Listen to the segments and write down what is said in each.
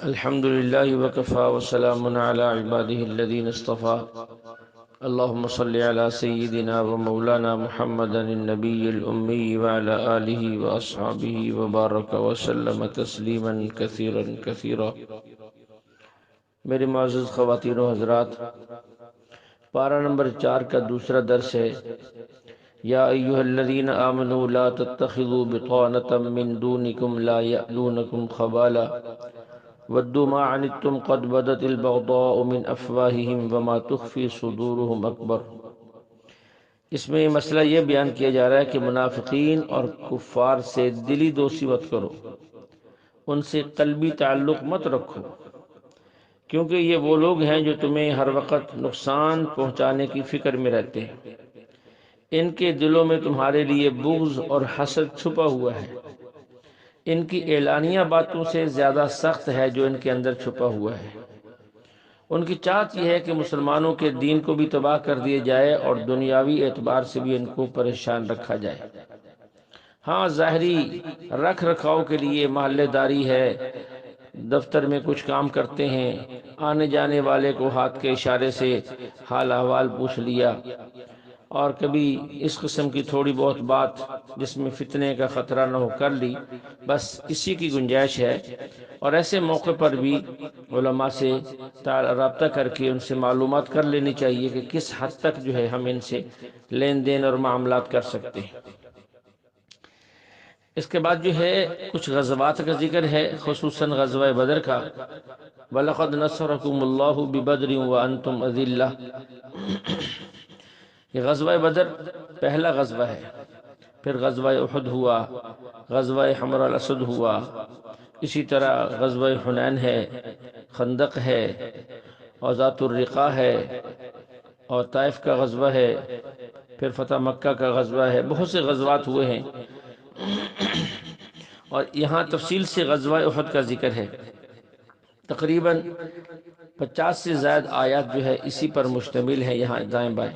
الحمد لله وكفى وسلام على عباده الذين اصطفى اللهم صل على سيدنا ومولانا محمد النبي الأمي وعلى آله وأصحابه وبارك وسلم تسليما كثيرا كثيرا۔ میرے معزز خواتین و حضرات، پارہ نمبر 4 کا دوسرا درس ہے۔ یا ایھا الذین آمنوا لا تتخذوا بطانة من دونکم لا یألونکم خبالا ودوا ما عنتم قد بدت البغضاء من افواہہم وما تخفی صدورہم اکبر۔ اس میں مسئلہ یہ بیان کیا جا رہا ہے کہ منافقین اور کفار سے دلی دوستی مت کرو، ان سے قلبی تعلق مت رکھو، کیونکہ یہ وہ لوگ ہیں جو تمہیں ہر وقت نقصان پہنچانے کی فکر میں رہتے ہیں۔ ان کے دلوں میں تمہارے لیے بغض اور حسد چھپا ہوا ہے۔ ان کی اعلانیہ باتوں سے زیادہ سخت ہے جو ان کے اندر چھپا ہوا ہے۔ ان کی چاہت یہ ہے کہ مسلمانوں کے دین کو بھی تباہ کر دیا جائے اور دنیاوی اعتبار سے بھی ان کو پریشان رکھا جائے۔ ہاں، ظاہری رکھ رکھاؤ کے لیے محلے داری ہے، دفتر میں کچھ کام کرتے ہیں، آنے جانے والے کو ہاتھ کے اشارے سے حال احوال پوچھ لیا، اور کبھی اس قسم کی تھوڑی بہت بات جس میں فتنے کا خطرہ نہ ہو کر لی، بس اسی کی گنجائش ہے۔ اور ایسے موقع پر بھی علماء سے رابطہ کر کے ان سے معلومات کر لینی چاہیے کہ کس حد تک جو ہے ہم ان سے لین دین اور معاملات کر سکتے ہیں۔ اس کے بعد جو ہے کچھ غزوات کا ذکر ہے، خصوصاً غزوہ بدر کا۔ وَلَقَدْ نَصَرَكُمُ اللَّهُ بِبَدْرٍ وَأَنْتُمْ أَذِلَّةٌ۔ یہ غزوہ بدر پہلا غزوہ ہے، پھر غزوہ احد ہوا، غزوہ حمر الاسد ہوا، اسی طرح غزوہ حنین ہے، خندق ہے، اور ذات الرقاع ہے، اور طائف کا غزوہ ہے، پھر فتح مکہ کا غزوہ ہے۔ بہت سے غزوات ہوئے ہیں، اور یہاں تفصیل سے غزوہ احد کا ذکر ہے۔ تقریباً 50 سے زائد آیات جو ہے اسی پر مشتمل ہے۔ یہاں دائیں بائیں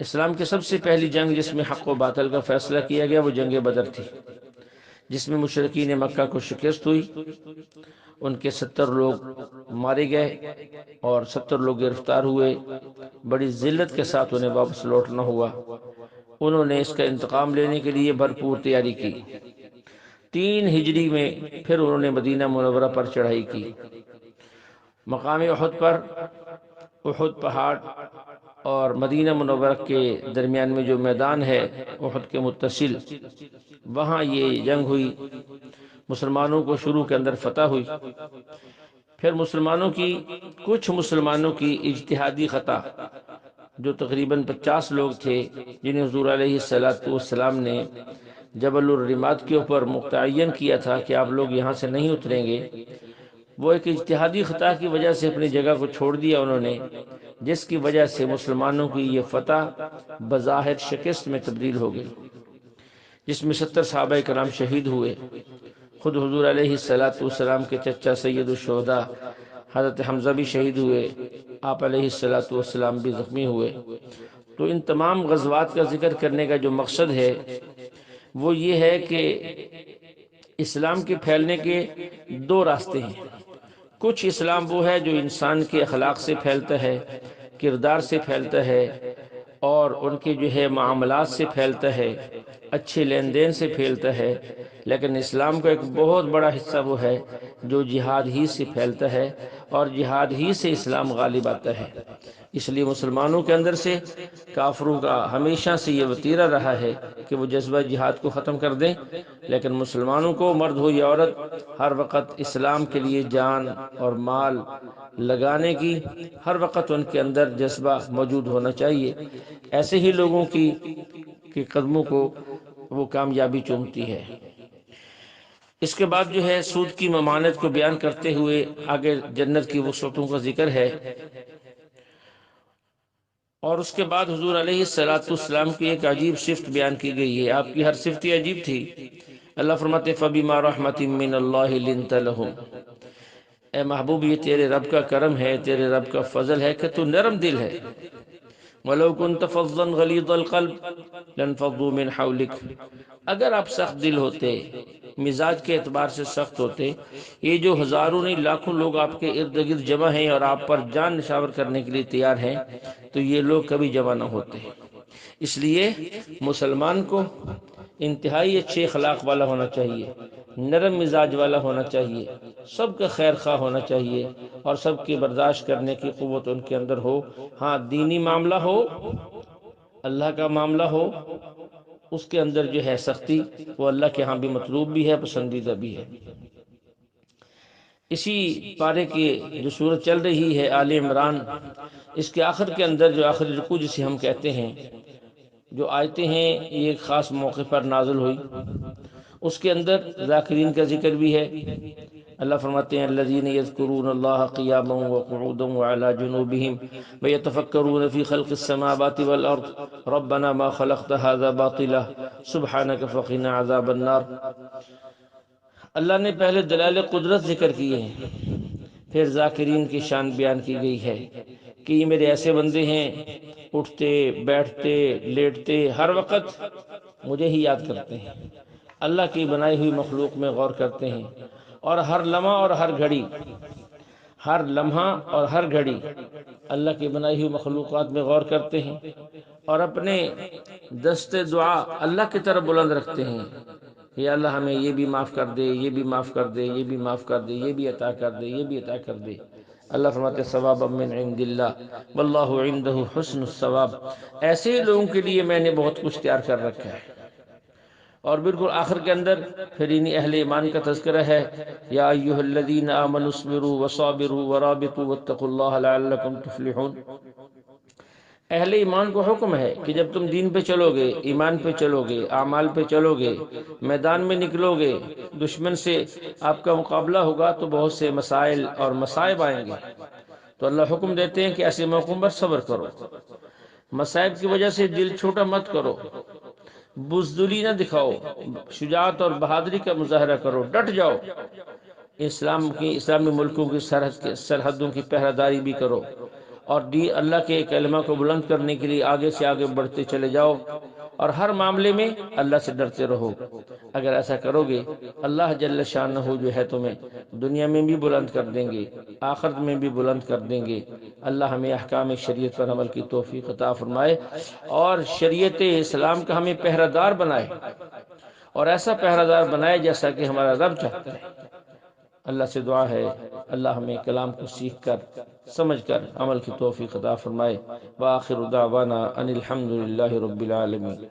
اسلام کی سب سے پہلی جنگ جس میں حق و باطل کا فیصلہ کیا گیا وہ جنگ بدر تھی، جس میں مشرکین مکہ کو شکست ہوئی، ان کے 70 لوگ مارے گئے اور 70 لوگ گرفتار ہوئے۔ بڑی ذلت کے ساتھ انہیں واپس لوٹنا ہوا۔ انہوں نے اس کا انتقام لینے کے لیے بھرپور تیاری کی۔ 3 ہجری میں پھر انہوں نے مدینہ منورہ پر چڑھائی کی۔ مقام احد پر، احد پہاڑ اور مدینہ منورہ کے درمیان میں جو میدان ہے احد کے متصل، وہاں یہ جنگ ہوئی۔ مسلمانوں کو شروع کے اندر فتح ہوئی، پھر کچھ مسلمانوں کی اجتہادی خطا، جو تقریباً 50 لوگ تھے جنہیں حضور علیہ السلام نے جبل الرمات کے اوپر متعین کیا تھا کہ آپ لوگ یہاں سے نہیں اتریں گے، وہ ایک اجتہادی خطا کی وجہ سے اپنی جگہ کو چھوڑ دیا انہوں نے، جس کی وجہ سے مسلمانوں کی یہ فتح بظاہر شکست میں تبدیل ہو گئی، جس میں 70 صحابہ کرام شہید ہوئے۔ خود حضور علیہ السلام کے چچا سید الشہداء حضرت حمزہ بھی شہید ہوئے، آپ علیہ السلام بھی زخمی ہوئے۔ تو ان تمام غزوات کا ذکر کرنے کا جو مقصد ہے وہ یہ ہے کہ اسلام کے پھیلنے کے 2 راستے ہیں۔ کچھ اسلام وہ ہے جو انسان کے اخلاق سے پھیلتا ہے، کردار سے پھیلتا ہے، اور ان کے جو ہے معاملات سے پھیلتا ہے، اچھے لین دین سے پھیلتا ہے۔ لیکن اسلام کا ایک بہت بڑا حصہ وہ ہے جو جہاد ہی سے پھیلتا ہے، اور جہاد ہی سے اسلام غالب آتا ہے۔ اس لیے مسلمانوں کے اندر سے کافروں کا ہمیشہ سے یہ وتیرہ رہا ہے کہ وہ جذبہ جہاد کو ختم کر دیں، لیکن مسلمانوں کو، مرد ہو یا عورت، ہر وقت اسلام کے لیے جان اور مال لگانے کی ہر وقت ان کے اندر جذبہ موجود ہونا چاہیے۔ ایسے ہی لوگوں کی قدموں کو وہ کامیابی چومتی ہے۔ اس کے بعد جو ہے سود کی ممانعت کو بیان کرتے ہوئے آگے جنت کی وسعتوں کا ذکر ہے، اور اس کے بعد حضور علیہ السلام کی ایک عجیب صفت بیان کی گئی ہے۔ آپ کی ہر صفت عجیب تھی۔ اللہ فرماتے فَبِمَا رَحْمَةٍ مِّنَ اللَّهِ لِنْتَ لَهُمْ، اے محبوب یہ تیرے رب کا کرم ہے، تیرے رب کا فضل ہے کہ تو نرم دل ہے۔ وَلَوْ كُنْتَ فَظًّا غَلِيظَ الْقَلْبِ لَانفَضُّوا مِنْ حَوْلِكَ، اگر آپ سخت دل ہوتے، مزاج کے اعتبار سے سخت ہوتے، یہ جو ہزاروں نہیں لاکھوں لوگ آپ کے ارد گرد جمع ہیں اور آپ پر جان نشاور کرنے کے لیے تیار ہیں، تو یہ لوگ کبھی جمع نہ ہوتے۔ اس لیے مسلمان کو انتہائی اچھے اخلاق والا ہونا چاہیے، نرم مزاج والا ہونا چاہیے، سب کا خیر خواہ ہونا چاہیے، اور سب کی برداشت کرنے کی قوت ان کے اندر ہو۔ ہاں، دینی معاملہ ہو، اللہ کا معاملہ ہو، اس کے اندر جو ہے سختی، وہ اللہ کے ہاں بھی مطلوب بھی ہے، پسندیدہ بھی ہے۔ اسی پارے کی جو سورت چل رہی ہے آل عمران، اس کے آخر کے اندر جو آخری رکوع جسے ہم کہتے ہیں، جو آیتیں ہیں یہ ایک خاص موقع پر نازل ہوئی، اس کے اندر ذاکرین کا ذکر بھی ہے۔ اللہ فرماتے ہیں الذین یذکرون اللہ قیاما وقعودا وعلی جنوبہم ویتفکرون فی خلق السماوات والارض ربنا ما خلقت هذا باطلا سبحانک فقنا عذاب النار۔ اللہ نے پہلے دلائل قدرت ذکر کیے ہیں، پھر ذاکرین کی شان بیان کی گئی ہے کہ یہ میرے ایسے بندے ہیں، اٹھتے بیٹھتے لیٹتے ہر وقت مجھے ہی یاد کرتے ہیں، اللہ کی بنائی ہوئی مخلوق میں غور کرتے ہیں، اور ہر لمحہ اور ہر گھڑی، ہر لمحہ اور ہر گھڑی اللہ کی بنائی ہوئی مخلوقات میں غور کرتے ہیں، اور اپنے دست دعا اللہ کی طرف بلند رکھتے ہیں کہ یا اللہ ہمیں یہ بھی معاف کر دے، یہ بھی معاف کر دے، یہ بھی معاف کر دے، یہ بھی عطا کر دے، یہ بھی عطا کر دے۔ اللہ فرماتے ثوابا من عند اللہ واللہ عندہ حسن الثواب، ایسے لوگوں کے لیے میں نے بہت کچھ تیار کر رکھا ہے۔ اور بالکل آخر کے اندر پھر انہی اہل ایمان کا تذکرہ ہے، یا ایھا الذین آمنوا اصبروا وصابروا ورابطوا واتقوا اللہ لعلکم تفلحون۔ اہل ایمان کو حکم ہے کہ جب تم دین پہ چلو گے، ایمان پہ چلو گے، اعمال پہ چلو گے، میدان میں نکلو گے، دشمن سے آپ کا مقابلہ ہوگا تو بہت سے مسائل اور مصائب آئیں گے، تو اللہ حکم دیتے ہیں کہ ایسے موقعوں پر صبر کرو، مصائب کی وجہ سے دل چھوٹا مت کرو، بزدلی نہ دکھاؤ، شجاعت اور بہادری کا مظاہرہ کرو، ڈٹ جاؤ، اسلامی ملکوں کی سرحدوں کی پہرہ داری بھی کرو، اور اللہ کے کلمہ کو بلند کرنے کے لیے آگے سے آگے بڑھتے چلے جاؤ، اور ہر معاملے میں اللہ سے ڈرتے رہو۔ اگر ایسا کرو گے اللہ جل شانہ جو ہے تمہیں دنیا میں بھی بلند کر دیں گے، آخرت میں بھی بلند کر دیں گے۔ اللہ ہمیں احکام شریعت پر عمل کی توفیق عطا فرمائے، اور شریعت اسلام کا ہمیں پہرہ دار بنائے، اور ایسا پہرہ دار بنائے جیسا کہ ہمارا رب چاہتا ہے۔ اللہ سے دعا ہے اللہ ہمیں کلام کو سیکھ کر سمجھ کر عمل کی توفیق عطا فرمائے۔ وآخر دعوانا ان الحمد للہ رب العالمین۔